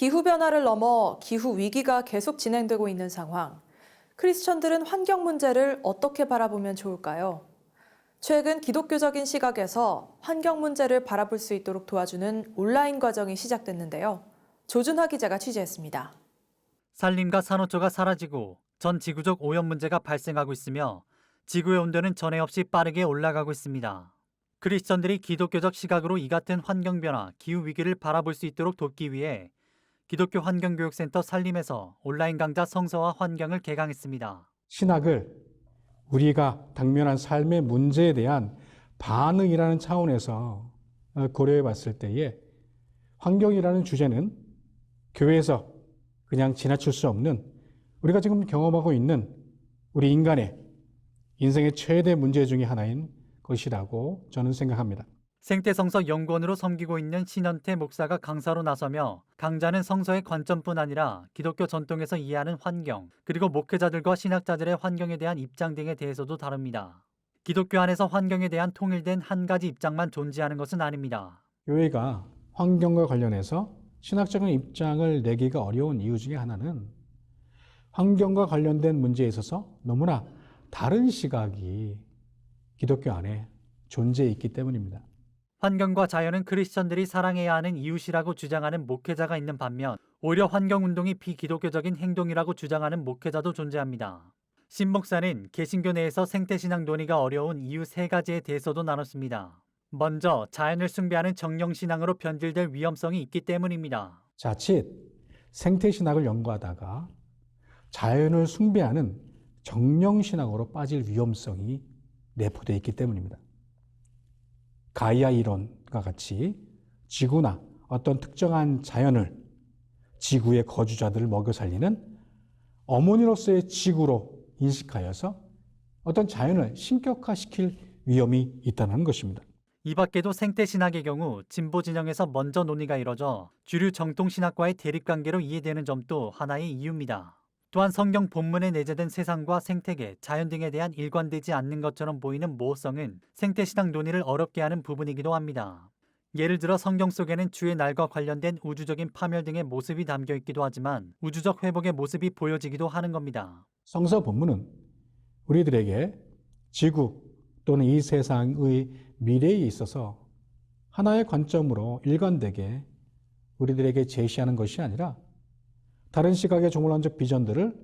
기후변화를 넘어 기후위기가 계속 진행되고 있는 상황. 크리스천들은 환경 문제를 어떻게 바라보면 좋을까요? 최근 기독교적인 시각에서 환경 문제를 바라볼 수 있도록 도와주는 온라인 과정이 시작됐는데요. 조준하 기자가 취재했습니다. 산림과 산호초가 사라지고 전 지구적 오염 문제가 발생하고 있으며 지구의 온도는 전에 없이 빠르게 올라가고 있습니다. 크리스천들이 기독교적 시각으로 이 같은 환경변화, 기후위기를 바라볼 수 있도록 돕기 위해 기독교 환경교육센터 산림에서 온라인 강좌 성서와 환경을 개강했습니다. 신학을 우리가 당면한 삶의 문제에 대한 반응이라는 차원에서 고려해 봤을 때에 환경이라는 주제는 교회에서 그냥 지나칠 수 없는 우리가 지금 경험하고 있는 우리 인간의 인생의 최대 문제 중에 하나인 것이라고 저는 생각합니다. 생태성서 연구원으로 섬기고 있는 신현태 목사가 강사로 나서며 강좌는 성서의 관점뿐 아니라 기독교 전통에서 이해하는 환경, 그리고 목회자들과 신학자들의 환경에 대한 입장 등에 대해서도 다룹니다. 기독교 안에서 환경에 대한 통일된 한 가지 입장만 존재하는 것은 아닙니다. 교회가 환경과 관련해서 신학적인 입장을 내기가 어려운 이유 중에 하나는 환경과 관련된 문제에 있어서 너무나 다른 시각이 기독교 안에 존재해 있기 때문입니다. 환경과 자연은 크리스천들이 사랑해야 하는 이웃이라고 주장하는 목회자가 있는 반면 오히려 환경운동이 비기독교적인 행동이라고 주장하는 목회자도 존재합니다. 신 목사는 개신교 내에서 생태신앙 논의가 어려운 이유 세 가지에 대해서도 나눴습니다. 먼저 자연을 숭배하는 정령신앙으로 변질될 위험성이 있기 때문입니다. 자칫 생태신학을 연구하다가 자연을 숭배하는 정령신학으로 빠질 위험성이 내포되어 있기 때문입니다. 가이아 이론과 같이 지구나 어떤 특정한 자연을 지구의 거주자들을 먹여 살리는 어머니로서의 지구로 인식하여서 어떤 자연을 신격화시킬 위험이 있다는 것입니다. 이 밖에도 생태신학의 경우 진보 진영에서 먼저 논의가 이뤄져 주류 정통신학과의 대립관계로 이해되는 점도 하나의 이유입니다. 또한 성경 본문에 내재된 세상과 생태계, 자연 등에 대한 일관되지 않는 것처럼 보이는 모호성은 생태신학 논의를 어렵게 하는 부분이기도 합니다. 예를 들어 성경 속에는 주의 날과 관련된 우주적인 파멸 등의 모습이 담겨 있기도 하지만 우주적 회복의 모습이 보여지기도 하는 겁니다. 성서 본문은 우리들에게 지구 또는 이 세상의 미래에 있어서 하나의 관점으로 일관되게 우리들에게 제시하는 것이 아니라 다른 시각의 종말론적 비전들을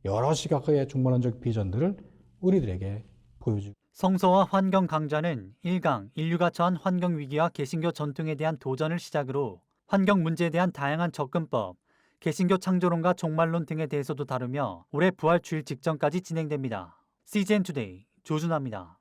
여러 시각의 종말론적 비전들을 우리들에게 보여주고 성서와 환경 강좌는 1강 인류가 처한 환경 위기와 개신교 전통에 대한 도전을 시작으로 환경 문제에 대한 다양한 접근법, 개신교 창조론과 종말론 등에 대해서도 다루며 올해 부활 주일 직전까지 진행됩니다. CGN 투데이 조준하입니다.